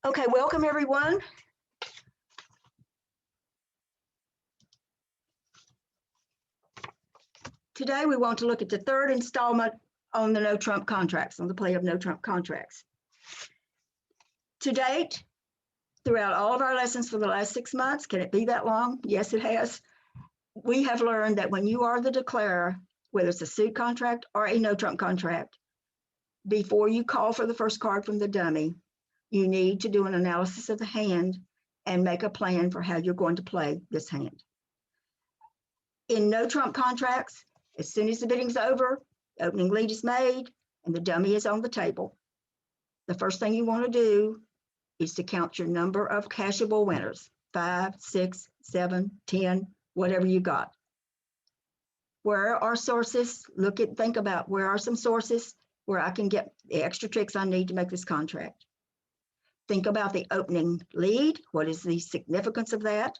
Okay, welcome everyone. Today we want to look at the third installment on the no-trump contracts, on the play of no-trump contracts. To date, throughout all of our lessons for the last 6 months, can it be that long? Yes, it has. We have learned that when you are the declarer, whether it's a suit contract or a no-trump contract, before you call for the first card from the dummy, you need to do an analysis of the hand and make a plan for how you're going to play this hand. In no-trump contracts, as soon as the bidding's over, the opening lead is made, and the dummy is on the table, the first thing you want to do is to count your number of cashable winners, 5, 6, 7, 10, whatever you got. Where are sources? Think about where are some sources where I can get the extra tricks I need to make this contract. Think about the opening lead. What is the significance of that?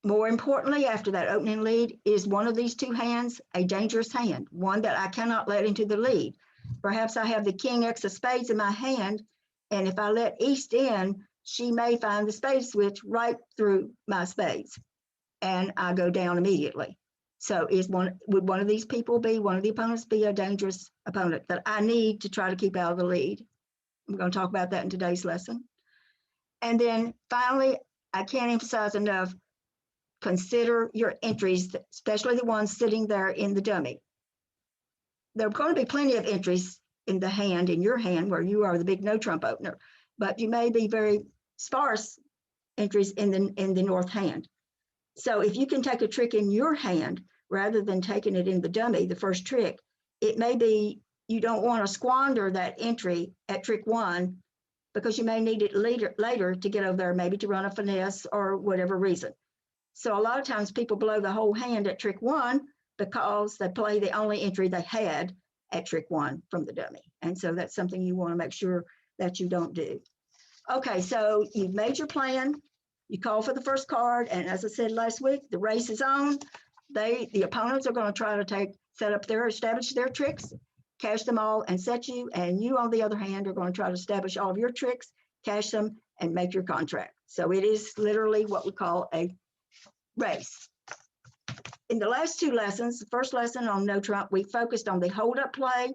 More importantly, after that opening lead, is one of these two hands a dangerous hand, one that I cannot let into the lead? Perhaps I have the king X of spades in my hand, and if I let East in, she may find the spade switch right through my spades, and I go down immediately. So would one of these people be, one of the opponents be a dangerous opponent that I need to try to keep out of the lead? I'm going to talk about that in today's lesson. And then finally, I can't emphasize enough, consider your entries, especially the ones sitting there in the dummy. There are going to be plenty of entries in the hand, in your hand, where you are the big no-trump opener, but you may be very sparse entries in the north hand. So if you can take a trick in your hand, rather than taking it in the dummy, the first trick, it may be you don't want to squander that entry at trick 1 because you may need it later to get over there, maybe to run a finesse or whatever reason. So a lot of times people blow the whole hand at trick 1 because they play the only entry they had at trick 1 from the dummy. And so that's something you want to make sure that you don't do. Okay, so you've made your plan. You call for the first card, and as I said last week, the race is on. The opponents are going to try to establish their tricks, cash them all, and set you. And you, on the other hand, are going to try to establish all of your tricks, cash them, and make your contract. So it is literally what we call a race. In the last 2 lessons, the first lesson on no trump, we focused on the hold-up play.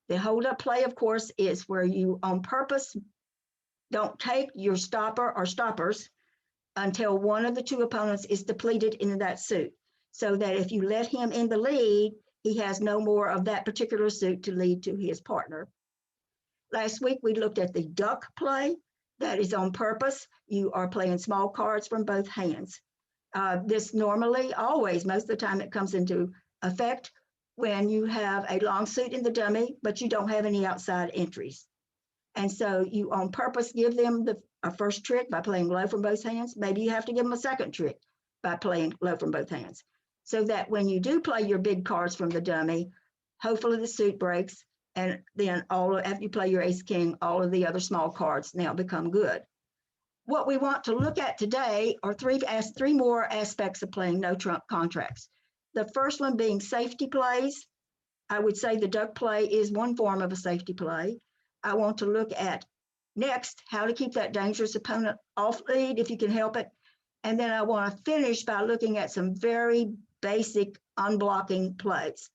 The hold-up play, of course, is where you on purpose don't take your stopper or stoppers until one of the 2 opponents is depleted in that suit, so that if you let him in the lead, he has no more of that particular suit to lead to his partner. Last week, we looked at the duck play. That is on purpose. You are playing small cards from both hands. This normally, always, most of the time, it comes into effect when you have a long suit in the dummy, but you don't have any outside entries. And so you on purpose give them a first trick by playing low from both hands. Maybe you have to give them a second trick by playing low from both hands, so that when you do play your big cards from the dummy, hopefully the suit breaks, and then after you play your ace king, all of the other small cards now become good. What we want to look at today are 3 more aspects of playing no trump contracts. The first one being safety plays. I would say the duck play is one form of a safety play. I want to look at next how to keep that dangerous opponent off lead if you can help it. And then I want to finish by looking at some very basic unblocking plays.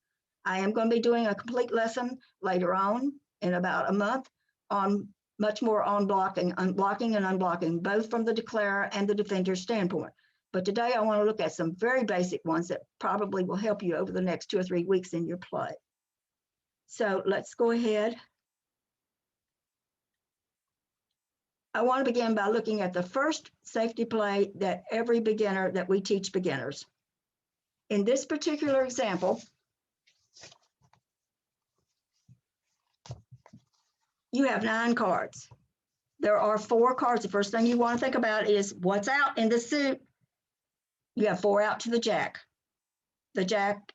I am going to be doing a complete lesson later on in about a month on much more on unblocking and unblocking, both from the declarer and the defender standpoint. But today I want to look at some very basic ones that probably will help you over the next 2 or 3 weeks in your play. So let's go ahead. I want to begin by looking at the first safety play that we teach beginners. In this particular example, you have 9 cards. There are 4 cards. The first thing you want to think about is what's out in the suit. You have 4 out to the jack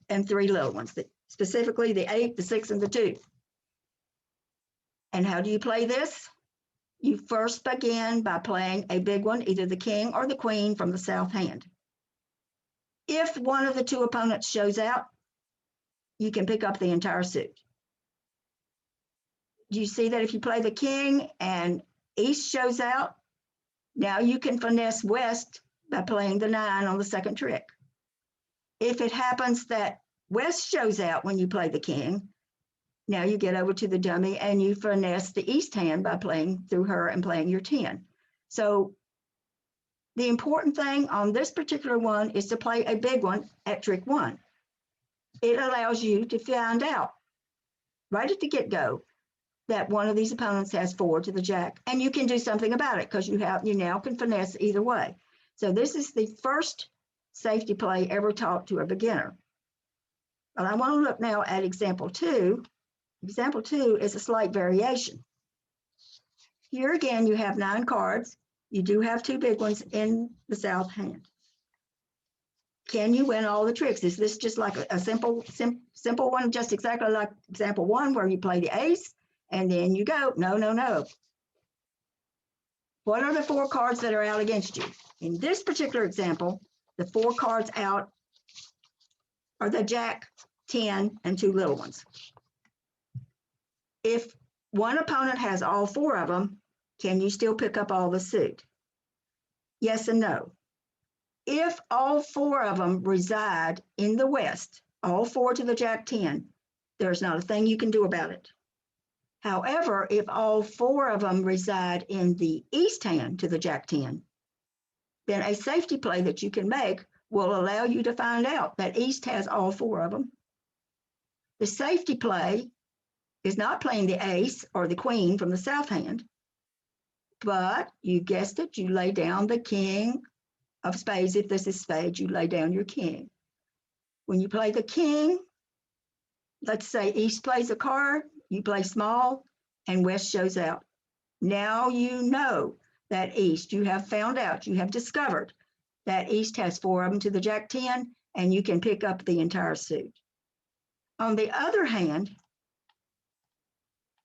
and 3 little ones, specifically the 8, the 6, and the 2. And how do you play this? You first begin by playing a big one, either the king or the queen from the south hand. If one of the 2 opponents shows out, you can pick up the entire suit. do you see that if you play the king and East shows out, now you can finesse West by playing the 9 on the second trick. If it happens that West shows out when you play the king, now you get over to the dummy and you finesse the East hand by playing through her and playing your 10. So the important thing on this particular one is to play a big one at trick 1. It allows you to find out right at the get-go that one of these opponents has 4 to the jack, and you can do something about it because you now can finesse either way. So this is the first safety play ever taught to a beginner. But I want to look now at example 2. Example 2 is a slight variation. Here again, you have 9 cards. You do have 2 big ones in the south hand. Can you win all the tricks? Is this just like a simple one, just exactly like example 1, where you play the ace and then you go? No, no, no. What are the 4 cards that are out against you? In this particular example, the 4 cards out are the jack, 10, and 2 little ones. If one opponent has all 4 of them, can you still pick up all the suit? Yes and no. If all 4 of them reside in the West, all 4 to the jack 10, there's not a thing you can do about it. However, if all 4 of them reside in the East hand to the jack 10, then a safety play that you can make will allow you to find out that East has all 4 of them. The safety play is not playing the ace or the queen from the south hand, but you guessed it, you lay down the king of spades. If this is spades, you lay down your king. When you play the king, let's say East plays a card, you play small, and West shows out. Now you know that East, you have found out, you have discovered that East has 4 of them to the jack 10, and you can pick up the entire suit. On the other hand,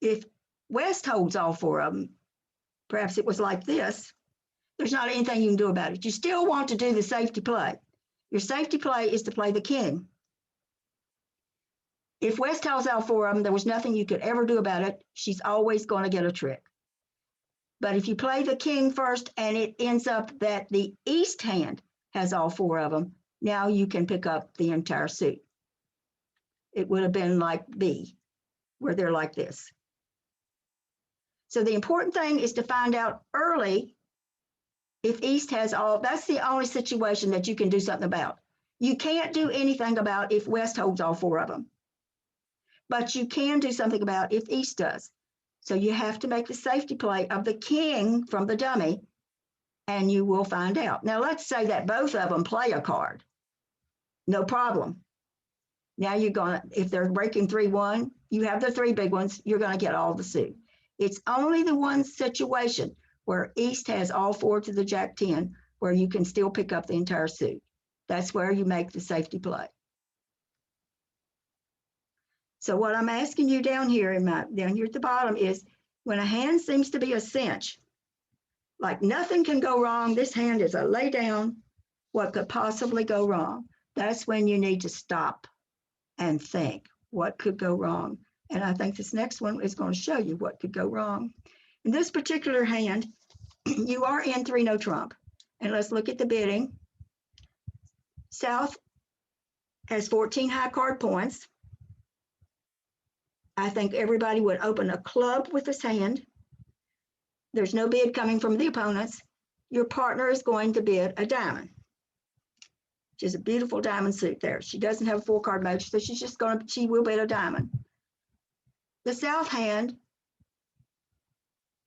if West holds all 4 of them, perhaps it was like this, there's not anything you can do about it. You still want to do the safety play. Your safety play is to play the king. If West holds all 4 of them, there was nothing you could ever do about it. She's always going to get a trick. But if you play the king first and it ends up that the East hand has all 4 of them, now you can pick up the entire suit. It would have been like B, where they're like this. So the important thing is to find out early if East has all. That's the only situation that you can do something about. You can't do anything about if West holds all 4 of them, but you can do something about if East does. So you have to make the safety play of the king from the dummy, and you will find out. Now let's say that both of them play a card. No problem. Now you're gonna, if they're breaking 3-1, you have the 3 big ones, you're gonna get all the suit. It's only the one situation where East has all 4 to the jack 10 where you can still pick up the entire suit. That's where you make the safety play. So what I'm asking you down here at the bottom is, when a hand seems to be a cinch, like nothing can go wrong, this hand is a lay down, what could possibly go wrong? That's when you need to stop and think, what could go wrong? And I think this next one is going to show you what could go wrong. In this particular hand, you are in 3 no trump. And let's look at the bidding. South has 14 high card points. I think everybody would open a club with this hand. There's no bid coming from the opponents. Your partner is going to bid a diamond, which is a beautiful diamond suit there. She doesn't have a 4-card mojo, so she will bid a diamond. The south hand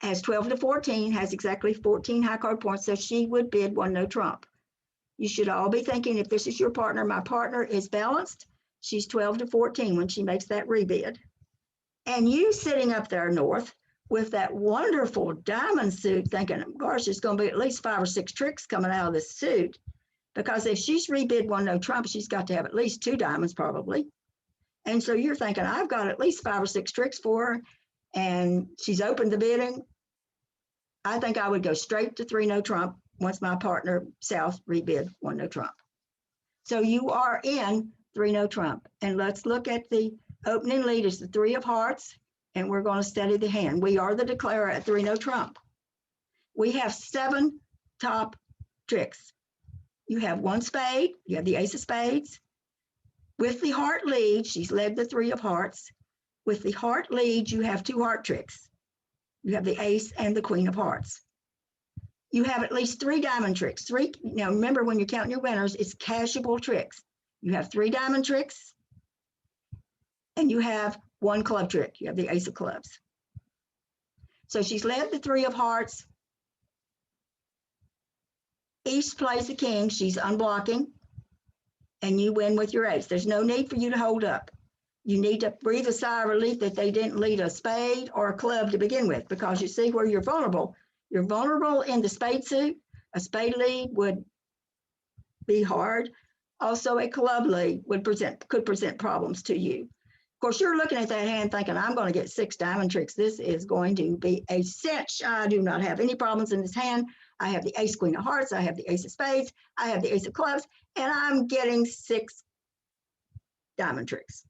has 12 to 14, has exactly 14 high card points, so she would bid 1 no trump. You should all be thinking, if this is your partner, my partner is balanced. She's 12 to 14 when she makes that rebid. And you sitting up there, North, with that wonderful diamond suit, thinking, gosh, there's going to be at least 5 or 6 tricks coming out of this suit. Because if she's rebid 1 no trump, she's got to have at least 2 diamonds probably. And so you're thinking, I've got at least 5 or 6 tricks for her, and she's opened the bidding. I think I would go straight to 3 no trump once my partner, South, rebid 1 no trump. So you are in 3 no trump. And let's look at the opening lead is the 3 of hearts. and we're going to study the hand. We are the declarer at 3 no trump. We have 7 top tricks. You have 1 spade, you have the ace of spades. With the heart lead, she's led the 3 of hearts. With the heart lead, you have 2 heart tricks. You have the ace and the queen of hearts. You have at least 3 diamond tricks. Now remember, when you're counting your winners, it's cashable tricks. You have 3 diamond tricks, and you have 1 club trick. You have the ace of clubs. So she's led the 3 of hearts. East plays the king. She's unblocking, and you win with your ace. There's no need for you to hold up. You need to breathe a sigh of relief that they didn't lead a spade or a club to begin with, because you see where you're vulnerable. You're vulnerable in the spade suit. A spade lead would be hard. Also, a club lead could present problems to you. Of course, you're looking at that hand thinking, I'm going to get 6 diamond tricks. This is going to be a cinch. I do not have any problems in this hand. I have the ace, queen of hearts. I have the ace of spades. I have the ace of clubs, and I'm getting 6 diamond tricks.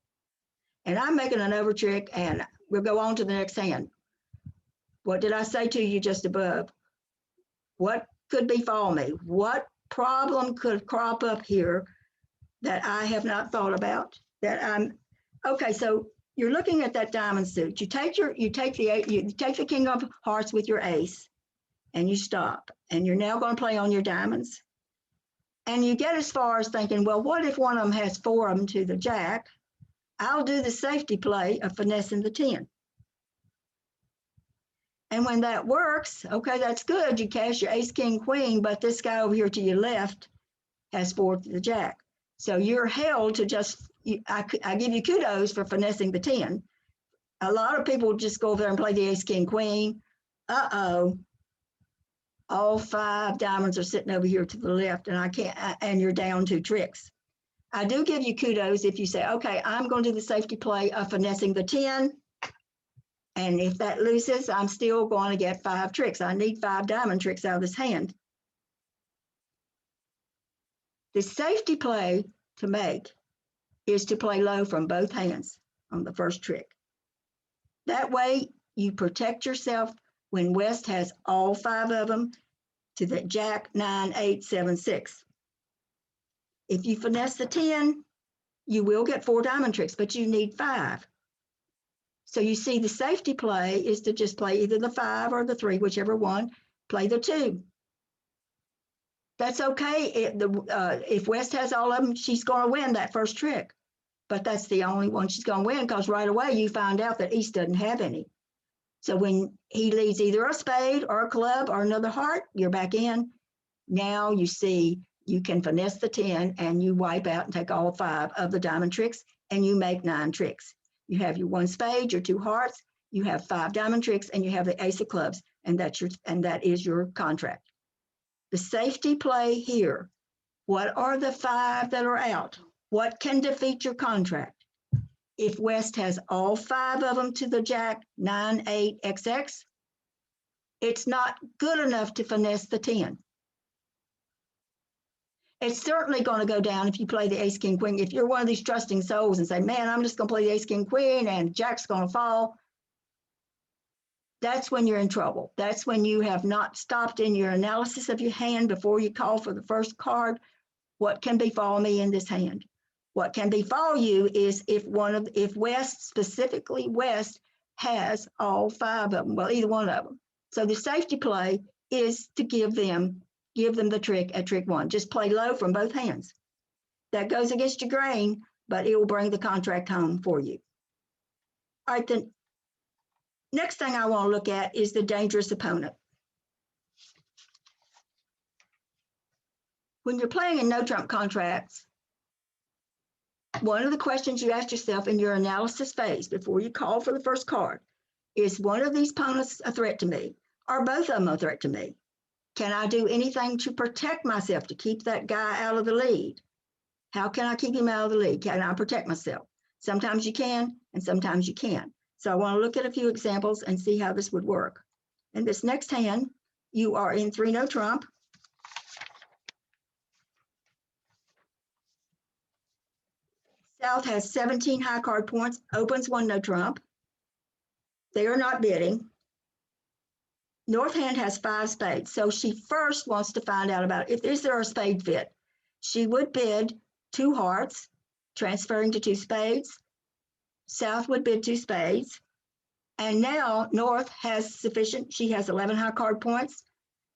And I'm making an over trick, and we'll go on to the next hand. What did I say to you just above? What could befall me? What problem could crop up here that I have not thought about? Okay, so you're looking at that diamond suit. You take the king of hearts with your ace, and you stop. And you're now going to play on your diamonds. And you get as far as thinking, well, what if one of them has 4 of them to the jack? I'll do the safety play of finessing the 10. And when that works, okay, that's good. You cash your ace, king, queen, but this guy over here to your left has 4 to the jack. So you're held to just, I give you kudos for finessing the 10. A lot of people just go over there and play the ace, king, queen. Uh-oh. All 5 diamonds are sitting over here to the left, and you're down 2 tricks. I do give you kudos if you say, okay, I'm going to do the safety play of finessing the 10. And if that loses, I'm still going to get 5 tricks. I need 5 diamond tricks out of this hand. The safety play to make is to play low from both hands on the first trick. That way, you protect yourself when West has all 5 of them to the jack, 9, 8, 7, 6. If you finesse the 10, you will get 4 diamond tricks, but you need 5. So you see, the safety play is to just play either the 5 or the 3, whichever one, play the 2. That's okay. If West has all of them, she's going to win that first trick. But that's the only one she's going to win, because right away you find out that East doesn't have any. So when he leads either a spade or a club or another heart, you're back in. Now you see you can finesse the 10, and you wipe out and take all 5 of the diamond tricks, and you make 9 tricks. You have your 1 spade, your 2 hearts, you have 5 diamond tricks, and you have the ace of clubs, and that is your contract. The safety play here, what are the 5 that are out? What can defeat your contract? If West has all 5 of them to the jack, 9, 8, XX, it's not good enough to finesse the 10. It's certainly going to go down if you play the ace, king, queen. If you're one of these trusting souls and say, man, I'm just going to play the ace, king, queen, and jack's going to fall, that's when you're in trouble. That's when you have not stopped in your analysis of your hand before you call for the first card. What can befall me in this hand? What can befall you is if West, specifically West, has all 5 of them, well, either one of them. So the safety play is to give them the trick at trick 1. Just play low from both hands. That goes against your grain, but it will bring the contract home for you. All right, the next thing I want to look at is the dangerous opponent. When you're playing in no trump contracts, one of the questions you ask yourself in your analysis phase before you call for the first card is, one of these opponents a threat to me? Are both of them a threat to me? Can I do anything to protect myself to keep that guy out of the lead? How can I keep him out of the lead? Can I protect myself? Sometimes you can, and sometimes you can't. So I want to look at a few examples and see how this would work. In this next hand, you are in 3 no trump. South has 17 high card points, opens 1 no trump. They are not bidding. North hand has 5 spades. So she first wants to find out about if is there a spade fit. She would bid 2 hearts, transferring to 2 spades. South would bid 2 spades. And now North has sufficient. She has 11 high card points.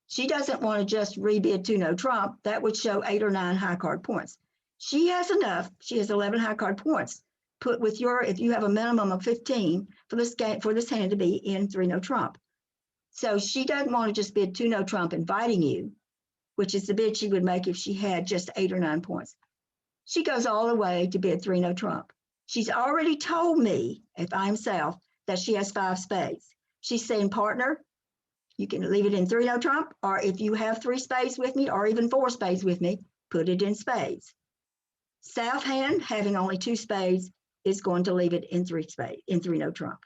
She doesn't want to just rebid to no trump. That would show 8 or 9 high card points. She has enough. She has 11 high card points. Put with your, if you have a minimum of 15 for this game, for this hand to be in 3 no trump. So she doesn't want to just bid 2 no trump inviting you, which is the bid she would make if she had just 8 or 9 points. She goes all the way to bid 3 no trump. She's already told me, if I'm South, that she has 5 spades. She's saying, partner, you can leave it in 3 no trump, or if you have 3 spades with me, or even 4 spades with me, put it in spades. South hand, having only 2 spades, is going to leave it in 3 no trump.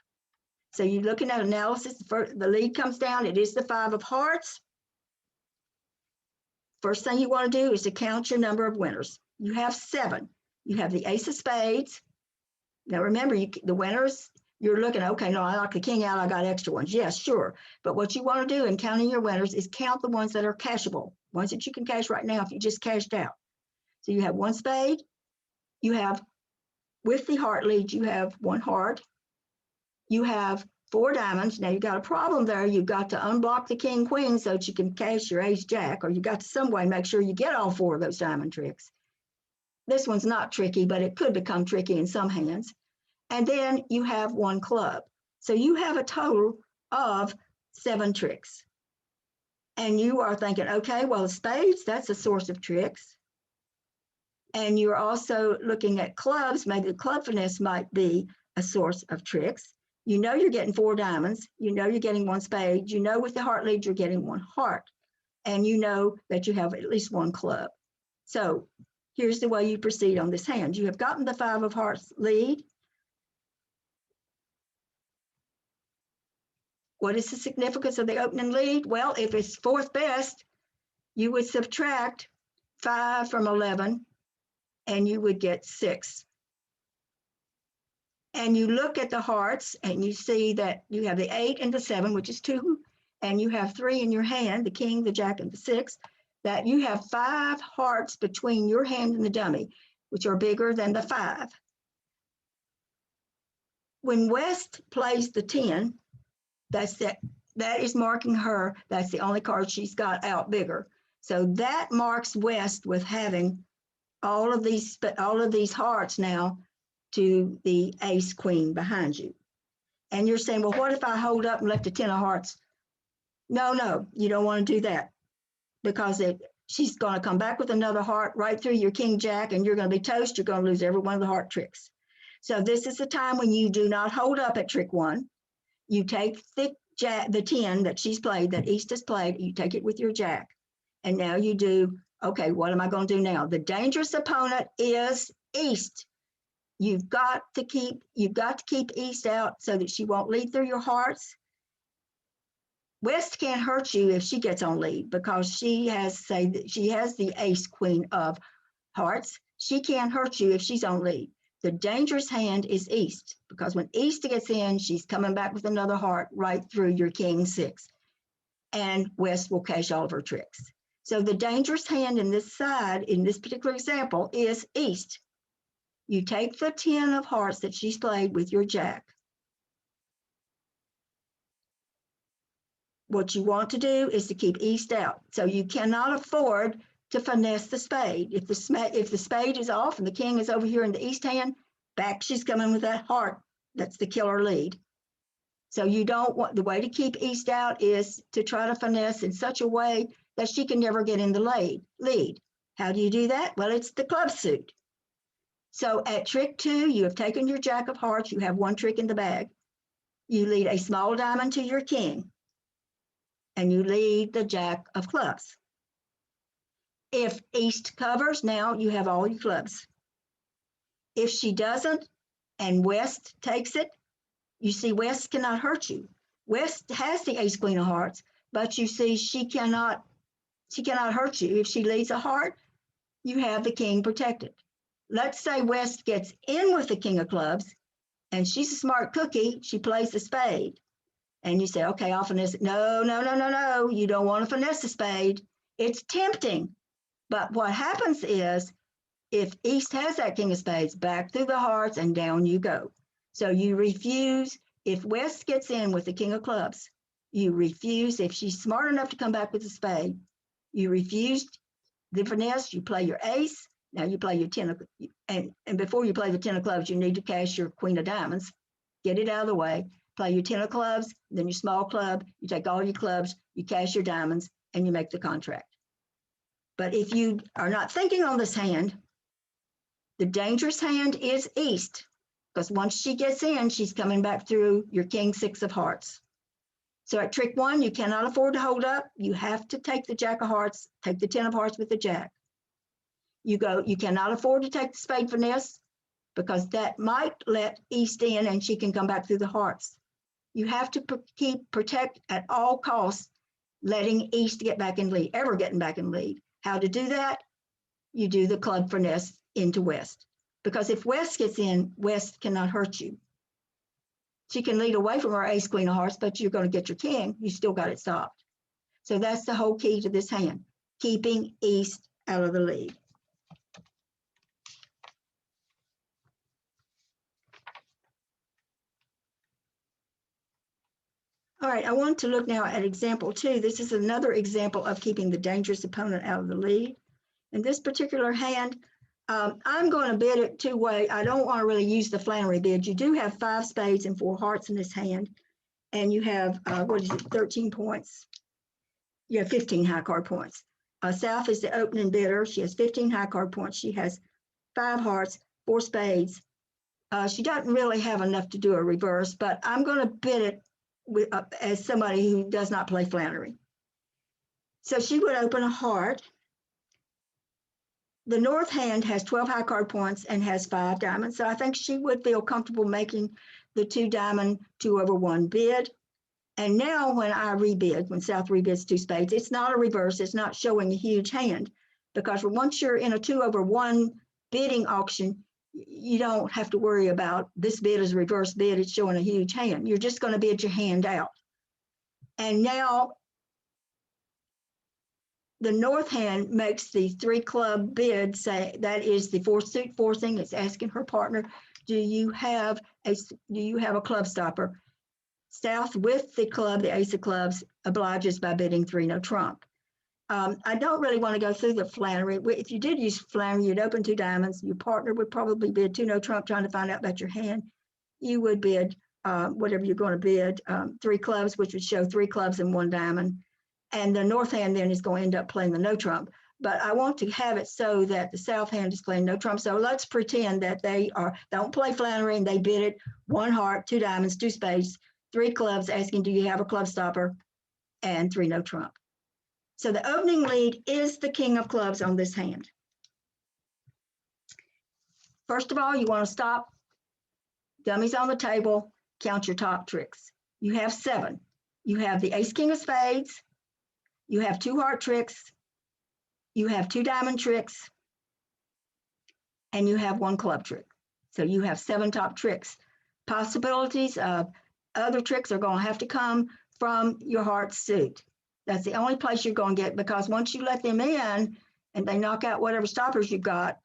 So you're looking at analysis. The lead comes down. It is the 5 of hearts. First thing you want to do is to count your number of winners. You have 7. You have the ace of spades. Now remember, the winners, you're looking, okay, no, I knocked the king out, I got extra ones. Yes, sure. But what you want to do in counting your winners is count the ones that are cashable, ones that you can cash right now if you just cashed out. So you have 1 spade. You have, with the heart lead, you have 1 heart. You have 4 diamonds. Now you got a problem there. You've got to unblock the king queen so that you can cash your ace jack, or you got to some way make sure you get all 4 of those diamond tricks. This one's not tricky, but it could become tricky in some hands. And then you have 1 club. So you have a total of 7 tricks. And you are thinking, okay, well, spades, that's a source of tricks. And you're also looking at clubs. Maybe the club finesse might be a source of tricks. You know you're getting 4 diamonds. You know you're getting 1 spade. You know with the heart lead you're getting 1 heart. And you know that you have at least 1 club. So here's the way you proceed on this hand. You have gotten the 5 of hearts lead. What is the significance of the opening lead? Well, if it's 4th best, you would subtract 5 from 11 and you would get 6. And you look at the hearts and you see that you have the 8 and the 7, which is 2, and you have 3 in your hand, the king, the jack, and the 6, that you have 5 hearts between your hand and the dummy, which are bigger than the 5. When West plays the 10, that is marking her. That's the only card she's got out bigger. So that marks West with having all of these hearts now to the ace queen behind you. And you're saying, well, what if I hold up and let the 10 of hearts? No, you don't want to do that, because she's going to come back with another heart right through your king jack, and you're going to be toast. You're going to lose every one of the heart tricks. So this is the time when you do not hold up at trick 1. You take the 10 that she's played, that East has played, you take it with your jack. And now you do, okay, what am I going to do now? The dangerous opponent is East. You've got to keep East out so that she won't lead through your hearts. West can't hurt you if she gets on lead, because she has the ace queen of hearts. She can't hurt you if she's on lead. The dangerous hand is East, because when East gets in, she's coming back with another heart right through your king 6. And West will cash all of her tricks. So the dangerous hand in this side, in this particular example, is East. You take the 10 of hearts that she's played with your jack. What you want to do is to keep East out. So you cannot afford to finesse the spade. If the spade is off and the king is over here in the East hand, back she's coming with that heart. That's the killer lead. So you don't want, the way to keep East out is to try to finesse in such a way that she can never get in the lead. How do you do that? Well, it's the club suit. So at trick 2, you have taken your jack of hearts. You have 1 trick in the bag. You lead a small diamond to your king, and you lead the jack of clubs. If East covers, now you have all your clubs. If she doesn't and West takes it, you see West cannot hurt you. West has the ace queen of hearts, but you see she cannot hurt you. If she leads a heart, you have the king protected. Let's say West gets in with the king of clubs. And she's a smart cookie. She plays the spade. And you say, okay, I'll finesse it. No, no, no, no, no. You don't want to finesse the spade. It's tempting. But what happens is, if East has that king of spades, back through the hearts and down you go. So you refuse. If West gets in with the king of clubs, you refuse. If she's smart enough to come back with a spade, you refuse the finesse. You play your ace. Now you play your 10 of, and before you play the 10 of clubs, you need to cash your queen of diamonds. Get it out of the way. Play your 10 of clubs, then your small club. You take all your clubs, you cash your diamonds, and you make the contract. But if you are not thinking on this hand, the dangerous hand is East, because once she gets in, she's coming back through your king 6 of hearts. So at trick 1, you cannot afford to hold up. You have to take the jack of hearts, take the 10 of hearts with the jack. You cannot afford to take the spade finesse, because that might let East in and she can come back through the hearts. You have to protect at all costs, letting East get back in lead, ever getting back in lead. How to do that? You do the club finesse into West. Because if West gets in, West cannot hurt you. She can lead away from her ace, queen of hearts, but you're going to get your king. You still got it stopped. So that's the whole key to this hand, keeping East out of the lead. All right, I want to look now at example 2. This is another example of keeping the dangerous opponent out of the lead. In this particular hand, I'm going to bid it 2-way. I don't want to really use the Flannery bid. You do have 5 spades and 4 hearts in this hand, and you have, 13 points. You have 15 high card points. South is the opening bidder. She has 15 high card points. She has 5 hearts, 4 spades. She doesn't really have enough to do a reverse, but I'm going to bid it as somebody who does not play Flannery. So she would open a heart. The North hand has 12 high card points and has 5 diamonds. So I think she would feel comfortable making the 2 diamond 2/1 bid. And now when I rebid, when South rebids 2 spades, it's not a reverse. It's not showing a huge hand, because once you're in a 2/1 bidding auction, you don't have to worry about this bid is a reverse bid. It's showing a huge hand. You're just going to bid your hand out. And now the North hand makes the 3 club bid, say that is the 4 suit forcing. It's asking her partner, do you have a club stopper? South with the club, the ace of clubs, obliges by bidding 3 no trump. I don't really want to go through the Flannery. If you did use Flannery, you'd open 2 diamonds. Your partner would probably bid 2 no trump, trying to find out about your hand. You would bid whatever you're going to bid, 3 clubs, which would show 3 clubs and 1 diamond. And the North hand then is going to end up playing the no trump. But I want to have it so that the South hand is playing no trump. So let's pretend that they don't play Flannery and they bid it 1 heart, 2 diamonds, 2 spades, 3 clubs, asking, do you have a club stopper? And 3 no trump. So the opening lead is the king of clubs on this hand. First of all, you want to stop, dummies on the table, count your top tricks. You have 7. You have the ace, king of spades. You have 2 heart tricks. You have 2 diamond tricks. And you have 1 club trick. So you have 7 top tricks. Possibilities of other tricks are going to have to come from your heart suit. That's the only place you're going to get, because once you let them in and they knock out whatever stoppers you've got,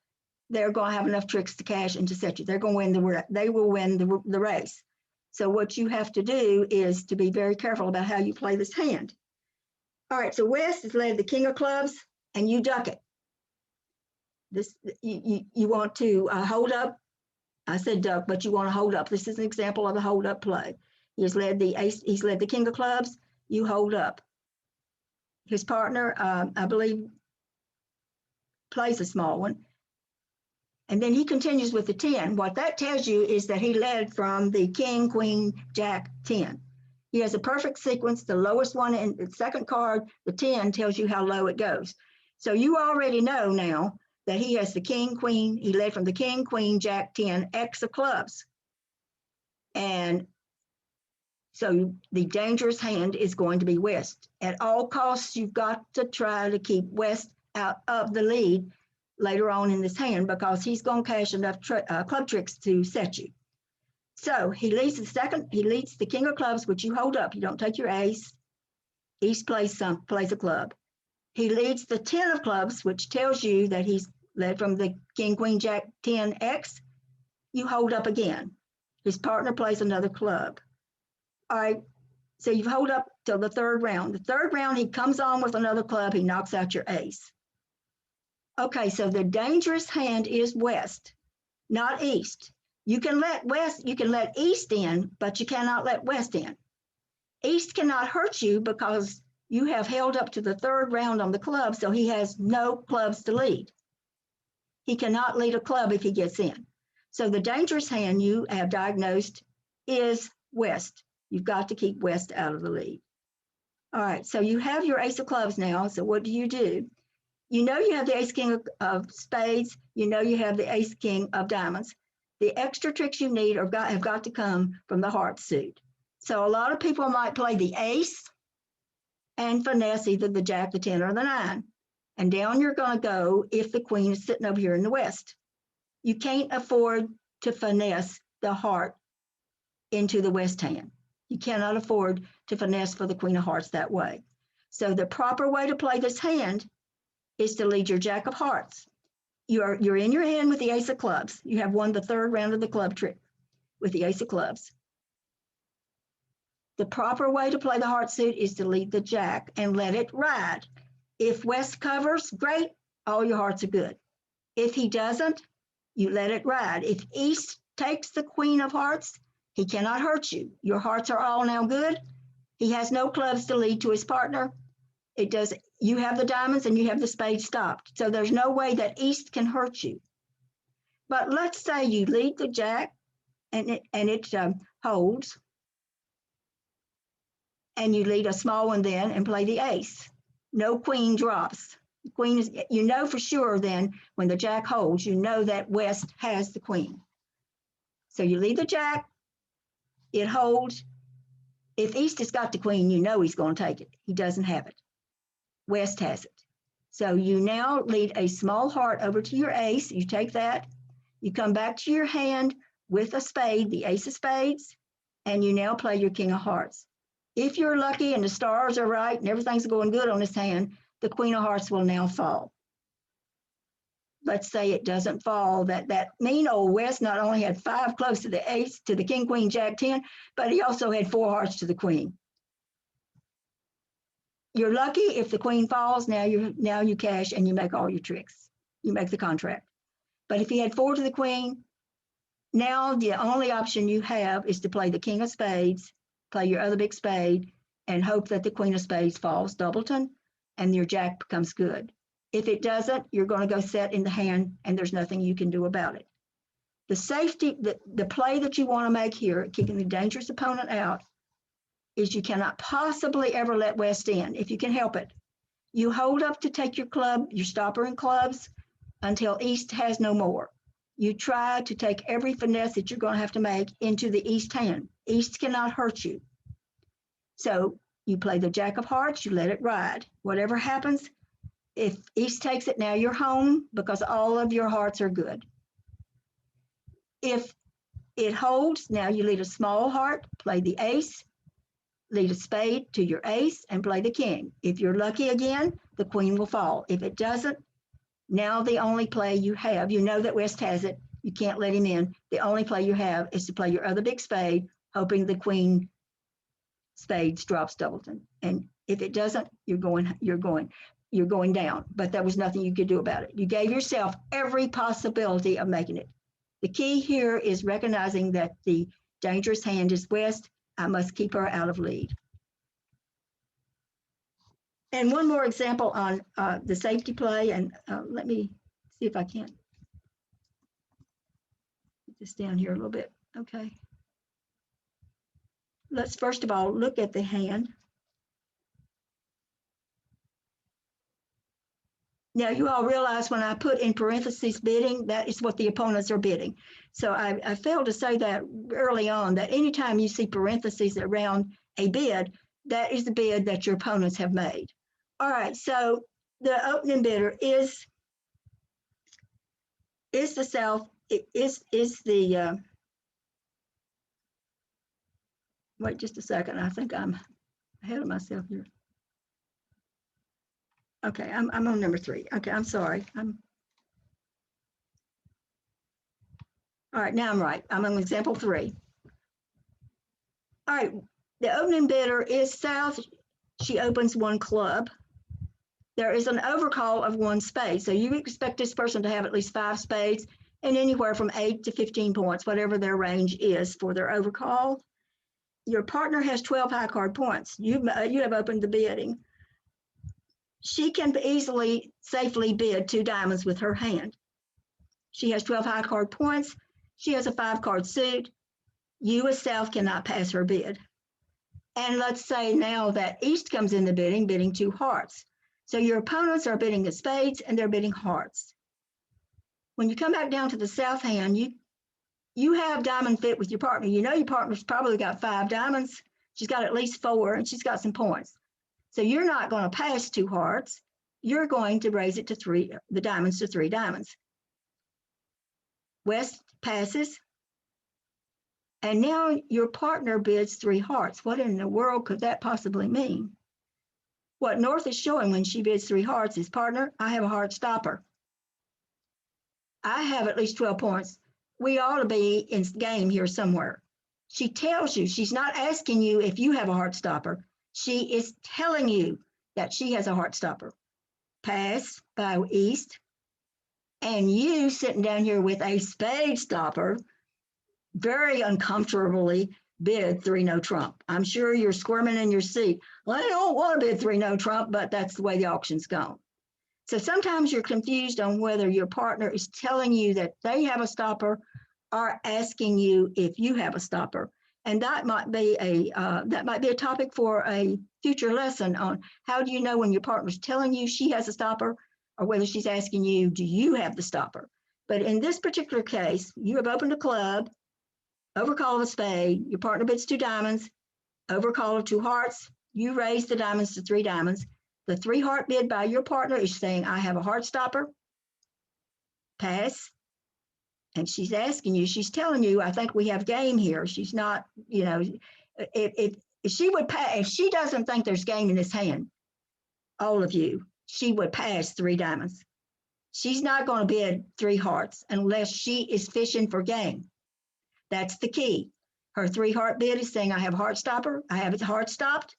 they're going to have enough tricks to cash and to set you. They're going to win they will win the race. So what you have to do is to be very careful about how you play this hand. All right, so West has led the king of clubs, and you duck it. This you want to hold up. I said duck, but you want to hold up. This is an example of a hold up play. He's led the ace. He's led the king of clubs. You hold up. His partner, I believe, plays a small one. And then he continues with the 10. What that tells you is that he led from the king, queen, jack, 10. He has a perfect sequence. The lowest one in the second card, the 10, tells you how low it goes. So you already know now that he has the king, queen. He led from the king, queen, jack, 10, X of clubs. And so the dangerous hand is going to be West. At all costs, you've got to try to keep West out of the lead later on in this hand, because he's going to cash enough club tricks to set you. So he leads he leads the king of clubs, which you hold up. You don't take your ace. East plays a club. He leads the 10 of clubs, which tells you that he's led from the king, queen, jack, 10x. You hold up again. His partner plays another club. All right, so you hold up till the third round. The third round, he comes on with another club. He knocks out your ace. Okay, so the dangerous hand is west, not east. You can let east in, but you cannot let west in. East cannot hurt you because you have held up to the third round on the club, so he has no clubs to lead. He cannot lead a club if he gets in. So the dangerous hand you have diagnosed is west. You've got to keep west out of the lead. All right, so you have your ace of clubs now. So what do? You know you have the ace king of spades. You know you have the ace king of diamonds. The extra tricks you need have got to come from the heart suit. So a lot of people might play the ace and finesse either the jack, the 10, or the 9. And down you're going to go if the queen is sitting over here in the west. You can't afford to finesse the heart into the west hand. You cannot afford to finesse for the queen of hearts that way. So the proper way to play this hand is to lead your jack of hearts. You're in your hand with the ace of clubs. You have won the third round of the club trick with the ace of clubs. The proper way to play the heart suit is to lead the jack and let it ride. If west covers, great, all your hearts are good. If he doesn't, you let it ride. If east takes the queen of hearts, he cannot hurt you. Your hearts are all now good. He has no clubs to lead to his partner. You have the diamonds and you have the spades stopped. So there's no way that east can hurt you. But let's say you lead the jack and it holds, and you lead a small one then and play the ace. No queen drops. The queen is, you know for sure then when the jack holds, you know that west has the queen. So you lead the jack, it holds. If east has got the queen, you know he's going to take it. He doesn't have it. West has it. So you now lead a small heart over to your ace. You take that. You come back to your hand with a spade, the ace of spades, and you now play your king of hearts. If you're lucky and the stars are right and everything's going good on this hand, the queen of hearts will now fall. Let's say it doesn't fall. That mean old West not only had 5 clubs to the ace, to the king, queen, jack, 10, but he also had 4 hearts to the queen. You're lucky if the queen falls. Now you cash and you make all your tricks. You make the contract. But if he had 4 to the queen, now the only option you have is to play the king of spades, play your other big spade, and hope that the queen of spades falls doubleton and your jack becomes good. If it doesn't, you're going to go set in the hand and there's nothing you can do about it. The safety, the play that you want to make here, keeping the dangerous opponent out, is you cannot possibly ever let West in if you can help it. You hold up to take your club, your stopper and clubs until East has no more. You try to take every finesse that you're going to have to make into the East hand. East cannot hurt you. So you play the jack of hearts, you let it ride. Whatever happens, if East takes it, now you're home because all of your hearts are good. If it holds, now you lead a small heart, play the ace, lead a spade to your ace, and play the king. If you're lucky again, the queen will fall. If it doesn't, now the only play you have, you know that West has it, you can't let him in. The only play you have is to play your other big spade, hoping the queen spades drops doubleton. And if it doesn't, you're going down. But there was nothing you could do about it. You gave yourself every possibility of making it. The key here is recognizing that the dangerous hand is West. I must keep her out of lead. And one more example on the safety play, and let me see if I can put this down here a little bit. Okay. Let's first of all look at the hand. Now, you all realize when I put in parentheses bidding, that is what the opponents are bidding. So I failed to say that early on, that anytime you see parentheses around a bid, that is the bid that your opponents have made. All right, so the opening bidder is the South, is the Wait just a second. I think I'm ahead of myself here. Okay, I'm on number 3. Okay, I'm sorry. All right, now I'm right. I'm on example 3. All right, the opening bidder is south. She opens 1 club. There is an overcall of 1 spade. So you expect this person to have at least 5 spades and anywhere from 8 to 15 points, whatever their range is for their overcall. Your partner has 12 high card points. You have opened the bidding. She can easily, safely bid 2 diamonds with her hand. She has 12 high card points. She has a 5 card suit. You as south cannot pass her bid. And let's say now that east comes in the bidding 2 hearts. So your opponents are bidding the spades and they're bidding hearts. When you come back down to the south hand, you have diamond fit with your partner. You know your partner's probably got 5 diamonds. She's got at least 4 and she's got some points. So you're not going to pass 2 hearts. You're going to raise it to 3, the diamonds to 3 diamonds. West passes. And now your partner bids 3 hearts. What in the world could that possibly mean? What North is showing when she bids 3 hearts is, partner, I have a heart stopper. I have at least 12 points. We ought to be in game here somewhere. She tells you, she's not asking you if you have a heart stopper. She is telling you that she has a heart stopper. Pass by east. And you sitting down here with a spade stopper, very uncomfortably bid 3 no trump. I'm sure you're squirming in your seat. Well, I don't want to bid 3 no trump, but that's the way the auction's gone. So sometimes you're confused on whether your partner is telling you that they have a stopper or asking you if you have a stopper. And that might be a topic for a future lesson on how do you know when your partner's telling you she has a stopper or whether she's asking you, do you have the stopper? But in this particular case, you have opened a club, overcall of a spade, your partner bids 2 diamonds, overcall of 2 hearts, you raise the diamonds to 3 diamonds. The 3 heart bid by your partner is saying, I have a heart stopper, pass. And she's asking you, she's telling you, I think we have game here. She's not, you know, if she would pass, if she doesn't think there's game in this hand, all of you, she would pass 3 diamonds. She's not going to bid 3 hearts unless she is fishing for game. That's the key. Her 3 heart bid is saying, I have a heart stopper. I have it heart stopped.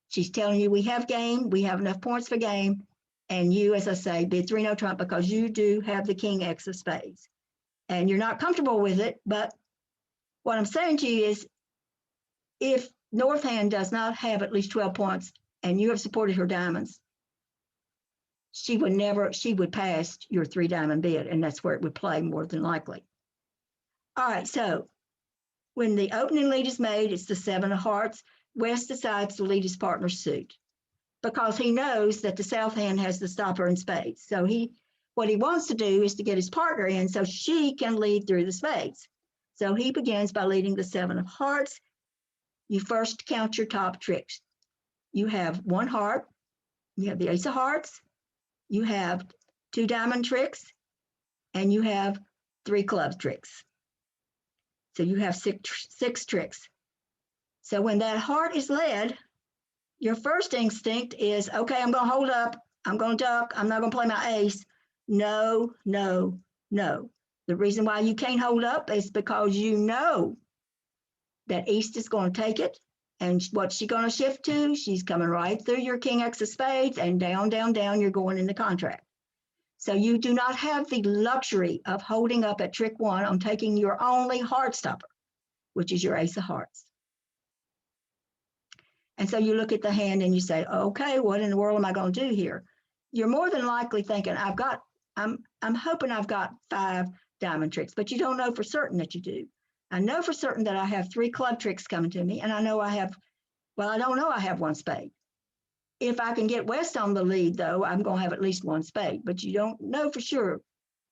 She's telling you we have game. We have enough points for game. And you, as I say, bid 3 no trump because you do have the king X of spades. And you're not comfortable with it. But what I'm saying to you is if North hand does not have at least 12 points and you have supported her diamonds, she would pass your 3 diamond bid. And that's where it would play more than likely. All right, so when the opening lead is made, it's the 7 of hearts. West decides to lead his partner's suit because he knows that the south hand has the stopper in spades. So what he wants to do is to get his partner in so she can lead through the spades. So he begins by leading the 7 of hearts. You first count your top tricks. You have 1 heart, you have the ace of hearts, you have 2 diamond tricks, and you have 3 club tricks. So you have 6 tricks. So when that heart is led, your first instinct is, okay, I'm going to hold up. I'm going to duck. I'm not going to play my ace. No, no, no. The reason why you can't hold up is because you know that east is going to take it. And what's she going to shift to? She's coming right through your king X of spades and down, down, down, you're going in the contract. So you do not have the luxury of holding up at trick 1 on taking your only heart stopper, which is your ace of hearts. And so you look at the hand and you say, okay, what in the world am I going to do here? You're more than likely thinking, I'm hoping I've got 5 diamond tricks, but you don't know for certain that you do. I know for certain that I have 3 club tricks coming to me, and I know I don't know I have 1 spade. If I can get West on the lead, though, I'm going to have at least 1 spade, but you don't know for sure.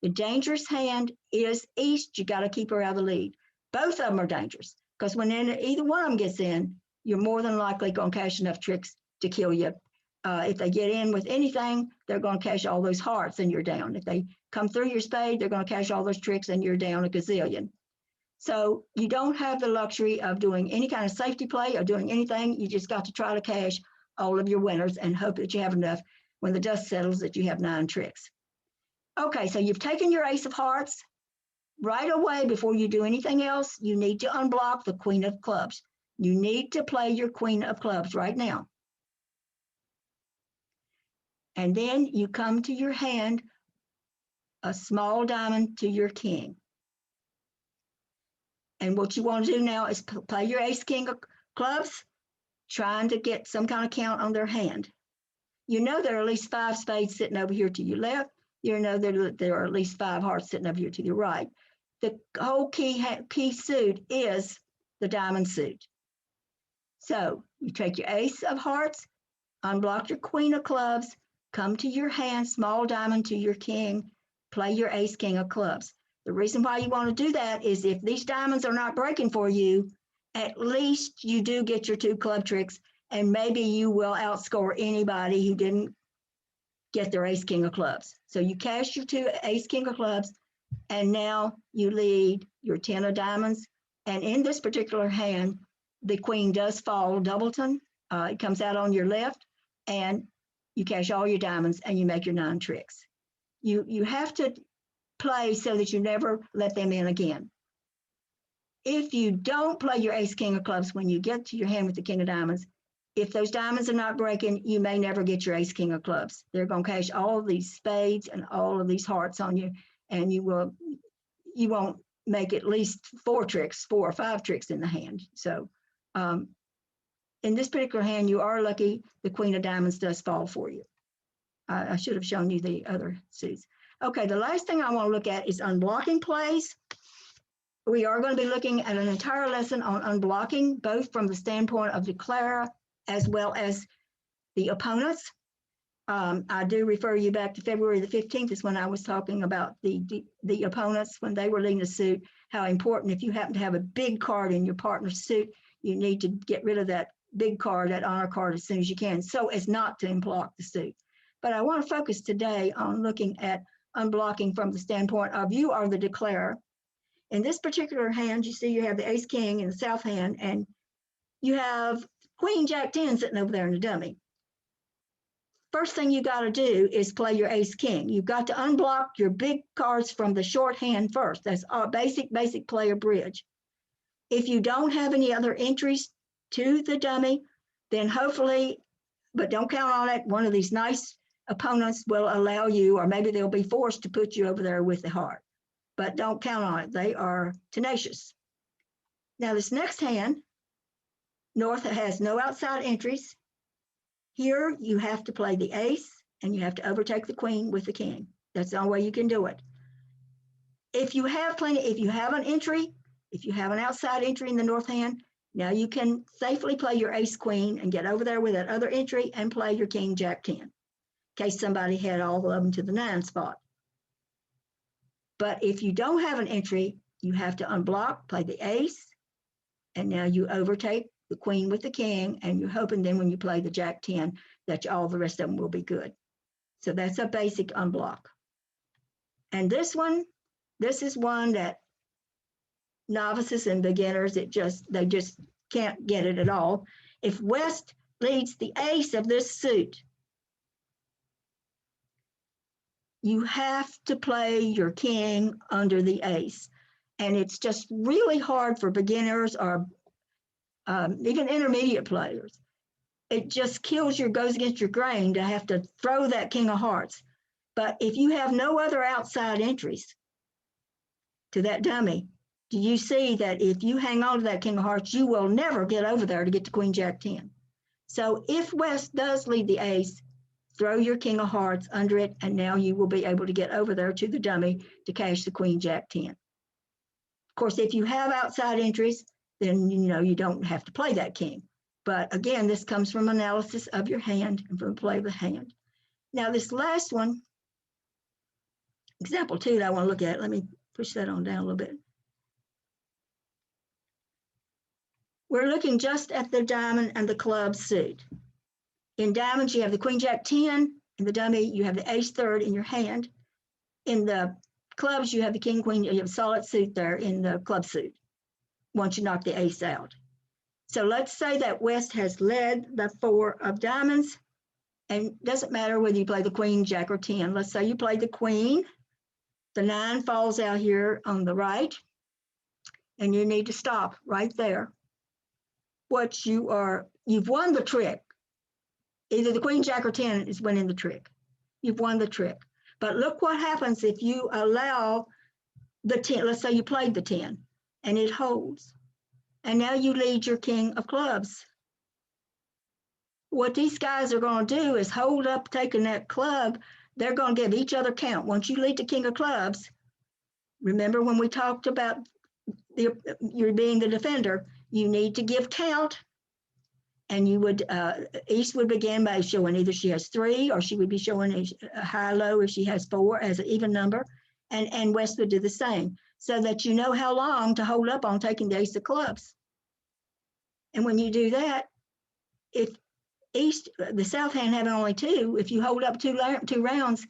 The dangerous hand is east. You got to keep her out of the lead. Both of them are dangerous because when either one of them gets in, you're more than likely going to cash enough tricks to kill you. If they get in with anything, they're going to cash all those hearts and you're down. If they come through your spade, they're going to cash all those tricks and you're down a gazillion. So you don't have the luxury of doing any kind of safety play or doing anything. You just got to try to cash all of your winners and hope that you have enough when the dust settles that you have 9 tricks. Okay, so you've taken your ace of hearts. Right away, before you do anything else, you need to unblock the queen of clubs. You need to play your queen of clubs right now. And then you come to your hand, a small diamond to your king. And what you want to do now is play your ace king of clubs, trying to get some kind of count on their hand. You know there are at least 5 spades sitting over here to your left. You know there are at least 5 hearts sitting over here to your right. The whole key suit is the diamond suit. So you take your ace of hearts, unblock your queen of clubs, come to your hand, small diamond to your king, play your ace king of clubs. The reason why you want to do that is if these diamonds are not breaking for you, at least you do get your 2 club tricks, and maybe you will outscore anybody who didn't get their ace king of clubs. So you cash your 2 ace king of clubs, and now you lead your 10 of diamonds. And in this particular hand, the queen does fall doubleton. It comes out on your left, and you cash all your diamonds and you make your 9 tricks. You have to play so that you never let them in again. If you don't play your ace king of clubs when you get to your hand with the king of diamonds, if those diamonds are not breaking, you may never get your ace king of clubs. They're going to cash all of these spades and all of these hearts on you, and you won't make at least 4 or 5 tricks in the hand. So in this particular hand, you are lucky the queen of diamonds does fall for you. I should have shown you the other suits. Okay, the last thing I want to look at is unblocking plays. We are going to be looking at an entire lesson on unblocking, both from the standpoint of declarer as well as the opponents. I do refer you back to February the 15th is when I was talking about the opponents when they were leading the suit, how important if you happen to have a big card in your partner's suit, you need to get rid of that big card, that honor card, as soon as you can, so as not to unblock the suit. But I want to focus today on looking at unblocking from the standpoint of you are the declarer. In this particular hand, you see you have the ace king in the south hand, and you have queen jack 10 sitting over there in the dummy. First thing you got to do is play your ace king. You've got to unblock your big cards from the short hand first. That's a basic player bridge. If you don't have any other entries to the dummy, then hopefully, but don't count on it, one of these nice opponents will allow you, or maybe they'll be forced to put you over there with the heart. But don't count on it. They are tenacious. Now this next hand, North has no outside entries. Here you have to play the ace and you have to overtake the queen with the king. That's the only way you can do it. If you have an entry, if you have an outside entry in the North hand, now you can safely play your ace queen and get over there with that other entry and play your king jack 10, in case somebody had all of them to the 9 spot. But if you don't have an entry, you have to unblock, play the ace, and now you overtake the queen with the king, and you're hoping then when you play the jack 10 that all the rest of them will be good. So that's a basic unblock. And this is one that novices and beginners, they just can't get it at all. If West leads the ace of this suit, you have to play your king under the ace. And it's just really hard for beginners or even intermediate players. It just goes against your grain to have to throw that king of hearts. But if you have no other outside entries to that dummy, do you see that if you hang on to that king of hearts, you will never get over there to get to queen jack 10. So if West does lead the ace, throw your king of hearts under it, and now you will be able to get over there to the dummy to cash the queen jack 10. Of course, if you have outside entries, then you don't have to play that king. But again, this comes from analysis of your hand and from play of the hand. Now this last one, example 2 that I want to look at, let me push that on down a little bit. We're looking just at the diamond and the club suit. In diamonds, you have the queen jack 10. In the dummy, you have the ace third in your hand. In the clubs, you have the king queen. You have a solid suit there in the club suit. once you knock the ace out. So let's say that West has led the 4 of diamonds, and it doesn't matter whether you play the queen, jack, or 10. Let's say you play the queen. The 9 falls out here on the right, and you need to stop right there. You've won the trick. Either the queen, jack, or 10 is winning the trick. You've won the trick. But look what happens if you allow the 10. Let's say you played the 10, and it holds. And now you lead your king of clubs. What these guys are going to do is hold up taking that club. They're going to give each other count. Once you lead the king of clubs, remember when we talked about you're being the defender, you need to give count. And you would, East would begin by showing either she has 3 or she would be showing a high, low if she has 4 as an even number. And West would do the same, so that you know how long to hold up on taking the ace of clubs. And when you do that, if East, the south hand having only 2, if you hold up two rounds,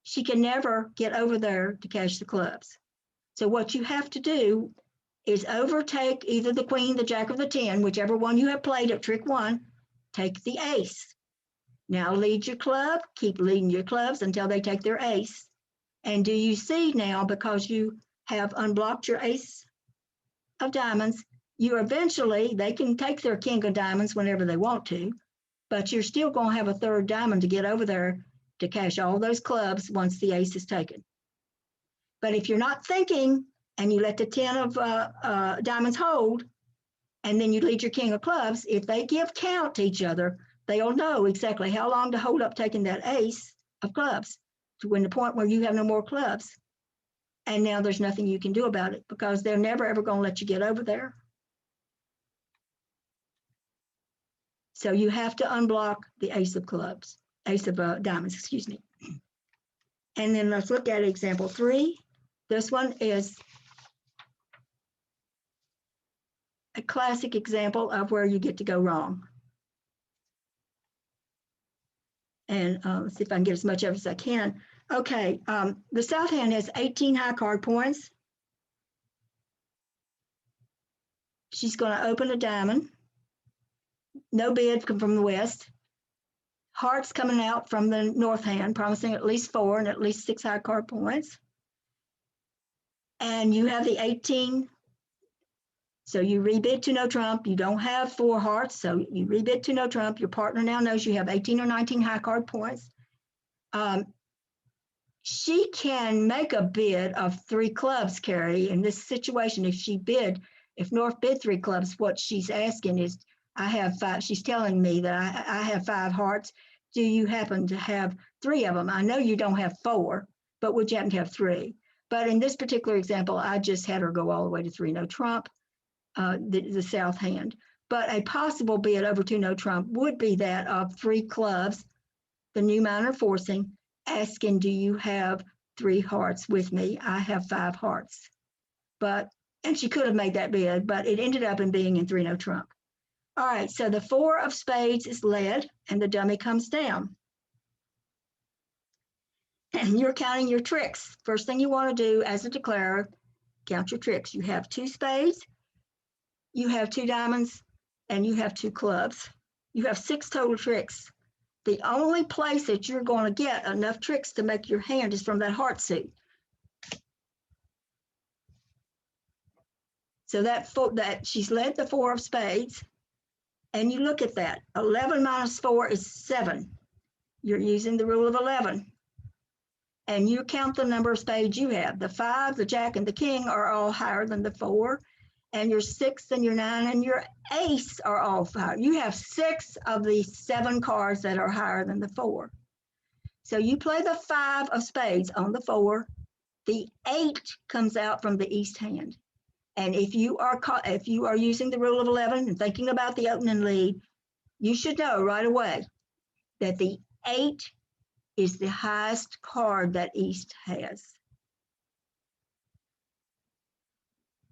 she can never get over there to cash the clubs. So what you have to do is overtake either the queen, the jack, or the 10, whichever one you have played at trick 1, take the ace. Now lead your club, keep leading your clubs until they take their ace. And do you see now, because you have unblocked your ace of diamonds, they can take their king of diamonds whenever they want to, but you're still going to have a 3rd diamond to get over there to cash all those clubs once the ace is taken. But if you're not thinking and you let the 10 of diamonds hold, and then you lead your king of clubs, if they give count to each other, they'll know exactly how long to hold up taking that ace of clubs to win the point where you have no more clubs. And now there's nothing you can do about it, because they're never, ever going to let you get over there. So you have to unblock the ace of clubs, ace of diamonds, excuse me. And then let's look at example 3. This one is a classic example of where you get to go wrong. And let's see if I can get as much of it as I can. Okay, the south hand has 18 high card points. She's going to open a diamond. No bid from the west. Hearts coming out from the north hand, promising at least 4 and at least 6 high card points. And you have the 18. So you rebid to no trump. You don't have 4 hearts, so you rebid to no trump. Your partner now knows you have 18 or 19 high card points. She can make a bid of 3 clubs, Carrie. In this situation, if North bid 3 clubs, what she's asking is, I have 5. She's telling me that I have 5 hearts. Do you happen to have 3 of them? I know you don't have 4, but would you happen to have 3? But in this particular example, I just had her go all the way to 3 no trump, the south hand. But a possible bid over to no trump would be that of 3 clubs, the new minor forcing, asking, do you have 3 hearts with me? I have 5 hearts. And she could have made that bid, but it ended up in being in 3 no trump. All right, so the 4 of spades is led and the dummy comes down. And you're counting your tricks. First thing you want to do as a declarer, count your tricks. You have 2 spades, you have 2 diamonds, and you have 2 clubs. You have 6 total tricks. The only place that you're going to get enough tricks to make your hand is from that heart suit. So that she's led the 4 of spades. And you look at that, 11 minus 4 is 7. You're using the rule of 11. And you count the number of spades you have. The 5, the jack, and the king are all higher than the 4. And your 6 and your 9 and your ace are all higher. You have 6 of the 7 cards that are higher than the 4. So you play the 5 of spades on the 4. The 8 comes out from the east hand. And if you are using the rule of 11 and thinking about the opening lead, you should know right away that the 8 is the highest card that East has.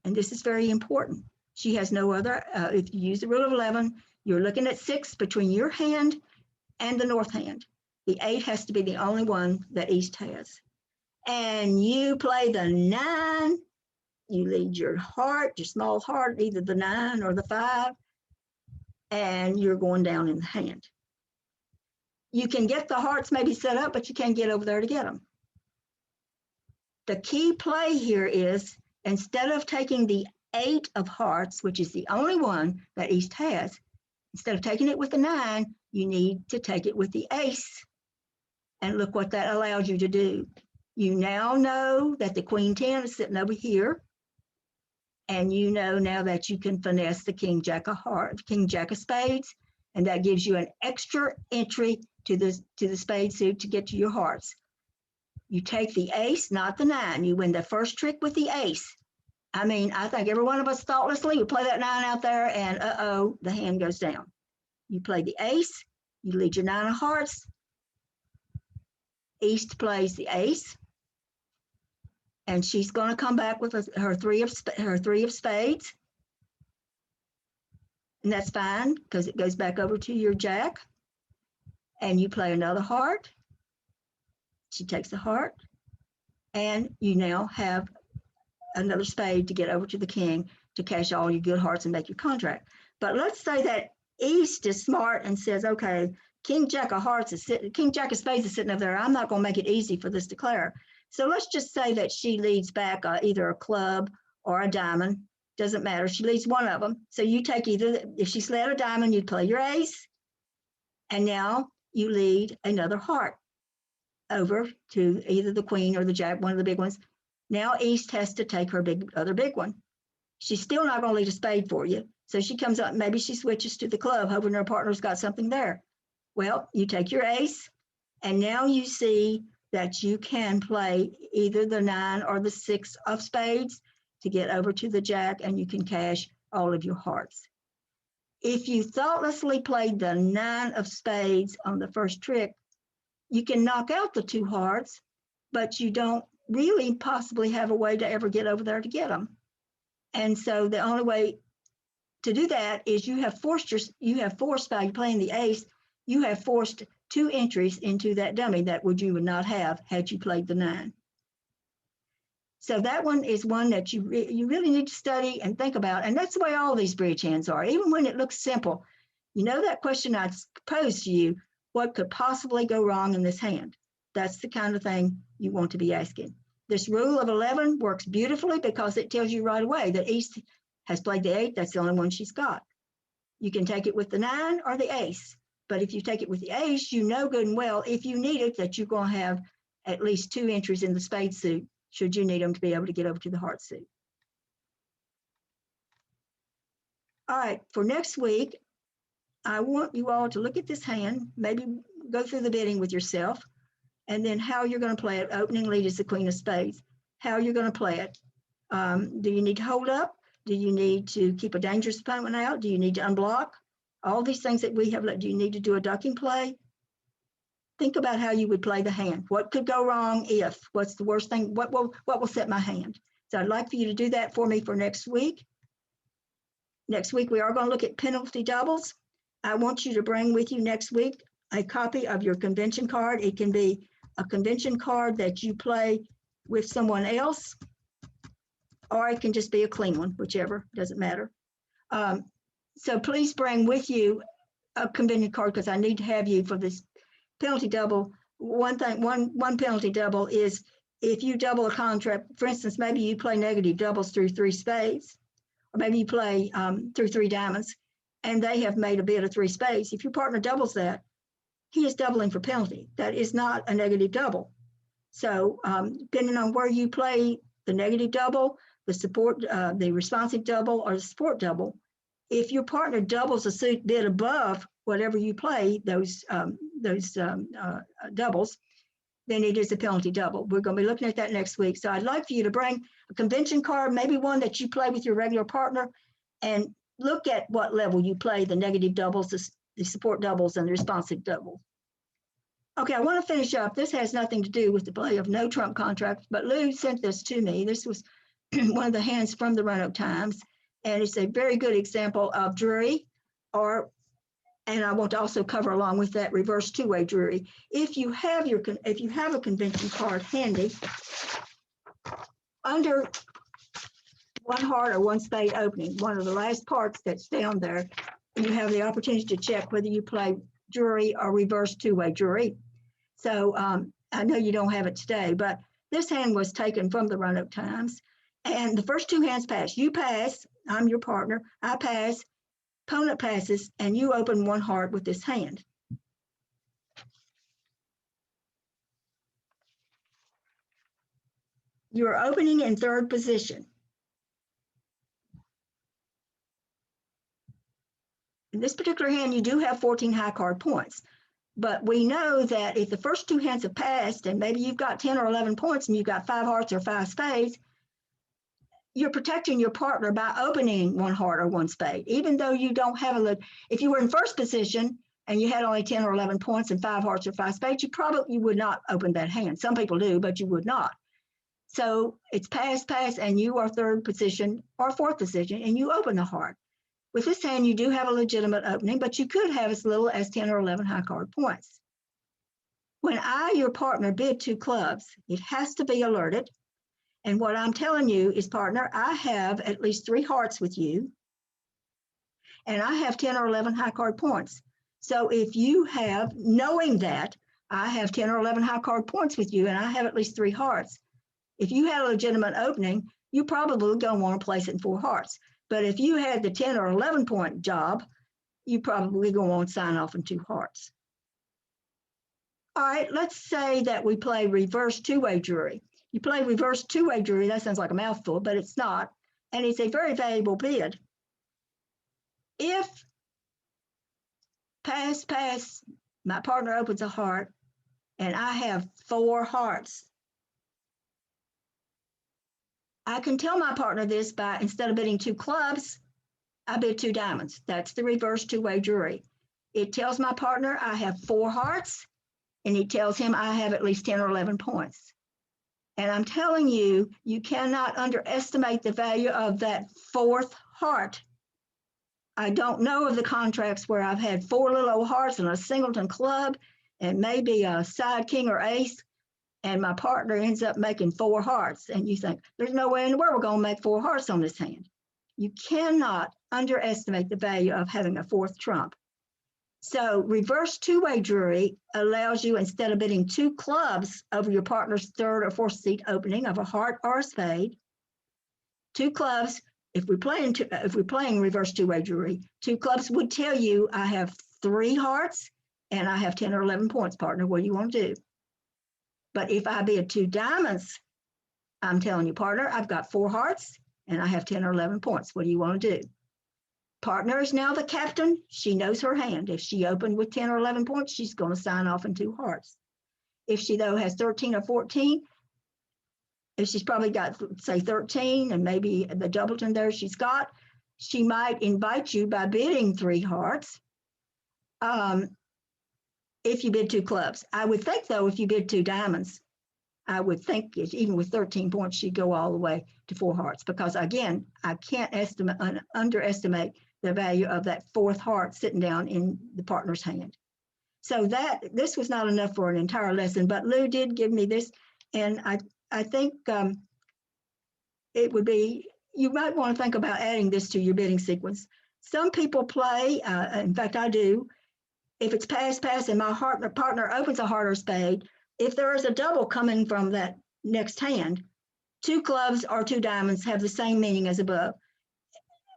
And this is very important. She has no other, if you use the rule of 11, you're looking at 6 between your hand and the north hand. The 8 has to be the only one that East has. And you play the 9 You lead your heart, your small heart, either the 9 or the 5, and you're going down in the hand. You can get the hearts maybe set up, but you can't get over there to get them. The key play here is, instead of taking the 8 of hearts, which is the only one that East has, instead of taking it with the 9, you need to take it with the ace. And look what that allows you to do. You now know that the Queen 10 is sitting over here. And you know now that you can finesse the King Jack of hearts, King Jack of spades, and that gives you an extra entry to the spade suit to get to your hearts. You take the ace, not the 9. You win the first trick with the ace. I mean, I think every one of us thoughtlessly would play that 9 out there, and the hand goes down. You play the ace, you lead your 9 of hearts. East plays the ace, and she's going to come back with her three of spades, and that's fine because it goes back over to your jack. And you play another heart. She takes the heart, and you now have another spade to get over to the king to cash all your good hearts and make your contract. But let's say that East is smart and says, okay, King Jack of hearts is sitting, King Jack of spades is sitting up there. I'm not going to make it easy for this declare. So let's just say that she leads back either a club or a diamond. Doesn't matter. She leads one of them. So you take either, if she's led a diamond, you play your ace. And now you lead another heart over to either the queen or the jack, one of the big ones. Now East has to take her other big one. She's still not going to lead a spade for you. So she comes up, maybe she switches to the club, hoping her partner's got something there. Well, you take your ace, and now you see that you can play either the 9 or the 6 of spades to get over to the jack, and you can cash all of your hearts. If you thoughtlessly played the 9 of spades on the first trick, you can knock out the 2 hearts, but you don't really possibly have a way to ever get over there to get them. And so the only way to do that is you have forced by playing the ace, you have forced 2 entries into that dummy that you would not have had you played the 9. So that one is one that you really need to study and think about. And that's the way all these bridge hands are. Even when it looks simple, you know that question I posed to you, what could possibly go wrong in this hand? That's the kind of thing you want to be asking. This rule of 11 works beautifully because it tells you right away that East has played the 8. That's the only one she's got. You can take it with the 9 or the ace. But if you take it with the ace, you know good and well, if you need it, that you're going to have at least 2 entries in the spade suit, should you need them to be able to get over to the heart suit. All right, for next week, I want you all to look at this hand, maybe go through the bidding with yourself, and then how you're going to play it. Opening lead is the queen of spades. How you're going to play it. Do you need to hold up? Do you need to keep a dangerous opponent out? Do you need to unblock? All these things that we have, do you need to do a ducking play? Think about how you would play the hand. What could go wrong if? What's the worst thing? What will set my hand? So I'd like for you to do that for me for next week. Next week, we are going to look at penalty doubles. I want you to bring with you next week a copy of your convention card. It can be a convention card that you play with someone else, or it can just be a clean one, whichever, doesn't matter. So please bring with you a convention card because I need to have you for this penalty double. One penalty double is if you double a contract, for instance, maybe you play negative doubles through 3 spades, or maybe you play through 3 diamonds, and they have made a bid of 3 spades. If your partner doubles that, he is doubling for penalty. That is not a negative double. So depending on where you play the negative double, the support, the responsive double, or the support double, if your partner doubles a suit bid above whatever you play, those doubles, then it is a penalty double. We're going to be looking at that next week. So I'd like for you to bring a convention card, maybe one that you play with your regular partner, and look at what level you play the negative doubles, the support doubles, and the responsive doubles. Okay, I want to finish up. This has nothing to do with the play of no trump contract, but Lou sent this to me. This was one of the hands from the Roanoke Times, and it's a very good example of Drury, and I want to also cover along with that reverse 2-way Drury. If you have a convention card handy, under one heart or one spade opening, one of the last parts that's down there, you have the opportunity to check whether you play jury or reverse two-way jury. So I know you don't have it today, but this hand was taken from the Roanoke Times. And the first two hands pass. You pass, I'm your partner, I pass, opponent passes, and you open one heart with this hand. You're opening in third position. In this particular hand, you do have 14 high card points. But we know that if the first two hands have passed, and maybe you've got 10 or 11 points and you've got 5 hearts or 5 spades, you're protecting your partner by opening one heart or one spade, even though you don't have if you were in first position and you had only 10 or 11 points and 5 hearts or 5 spades, you would not open that hand. Some people do, but you would not. So it's pass, and you are third position or fourth position, and you open the heart. With this hand, you do have a legitimate opening, but you could have as little as 10 or 11 high card points. When I, your partner, bid 2 clubs, it has to be alerted. And what I'm telling you is, partner, I have at least 3 hearts with you, and I have 10 or 11 high card points. So if you have, knowing that I have 10 or 11 high card points with you, and I have at least 3 hearts, if you had a legitimate opening, you probably don't want to place it in 4 hearts. But if you had the 10 or 11 point job, you probably go on sign off in 2 hearts. All right, let's say that we play reverse two-way jury. You play reverse two-way jury, that sounds like a mouthful, but it's not. And it's a very valuable bid. If pass, my partner opens a heart, and I have 4 hearts, I can tell my partner this by, instead of bidding 2 clubs, I bid 2 diamonds. That's the reverse two-way jury. It tells my partner I have 4 hearts, and it tells him I have at least 10 or 11 points. And I'm telling you, you cannot underestimate the value of that 4th heart. I don't know of the contracts where I've had 4 little old hearts and a singleton club and maybe a side king or ace, and my partner ends up making 4 hearts. And you think, there's no way in the world we're going to make 4 hearts on this hand. You cannot underestimate the value of having a 4th trump. So reverse two-way jury allows you, instead of bidding 2 clubs over your partner's 3rd or 4th seat opening of a heart or a spade, 2 clubs, if we're playing reverse two-way jury, 2 clubs would tell you I have 3 hearts and I have 10 or 11 points, partner. What do you want to do? But if I bid 2 diamonds, I'm telling you, partner, I've got 4 hearts and I have 10 or 11 points. What do you want to do? Partner is now the captain. She knows her hand. If she opened with 10 or 11 points, she's going to sign off in 2 hearts. If she, though, has 13 or 14, if she's probably got, say, 13 and maybe the doubleton there she's got, she might invite you by bidding 3 hearts. If you bid 2 clubs. I would think, though, if you bid 2 diamonds, I would think even with 13 points, she'd go all the way to 4 hearts, because, again, I can't underestimate the value of that 4th heart sitting down in the partner's hand. So this was not enough for an entire lesson, but Lou did give me this, and I think it would be, you might want to think about adding this to your bidding sequence. Some people play, in fact, I do, if it's pass, and my partner opens a heart or spade, if there is a double coming from that next hand, 2 clubs or 2 diamonds have the same meaning as above.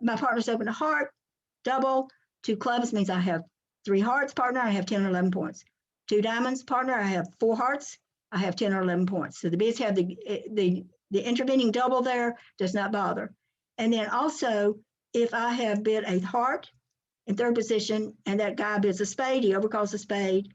My partner's opened a heart, double. 2 clubs means I have 3 hearts, partner, I have 10 or 11 points. 2 diamonds, partner, I have 4 hearts, I have 10 or 11 points. So the bids have the intervening double there, does not bother. And then also, if I have bid a heart in 3rd position and that guy bids a spade, he overcalls a spade,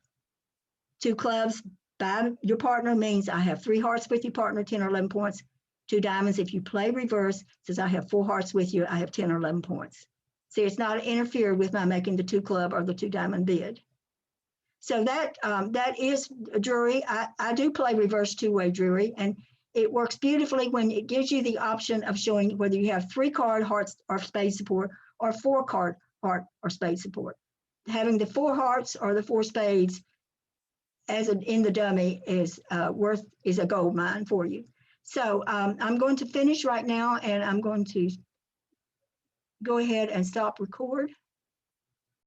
2 clubs by your partner means I have 3 hearts with you, partner, 10 or 11 points. 2 diamonds, if you play reverse, says I have 4 hearts with you, I have 10 or 11 points. See, it's not interfered with my making the 2 club or the 2 diamond bid. So that is a jury. I do play reverse two-way jury, and it works beautifully when it gives you the option of showing whether you have 3 card hearts or spade support or 4 card heart or spade support. Having the 4 hearts or the 4 spades in the dummy is a gold mine for you. So I'm going to finish right now, and I'm going to go ahead and stop record.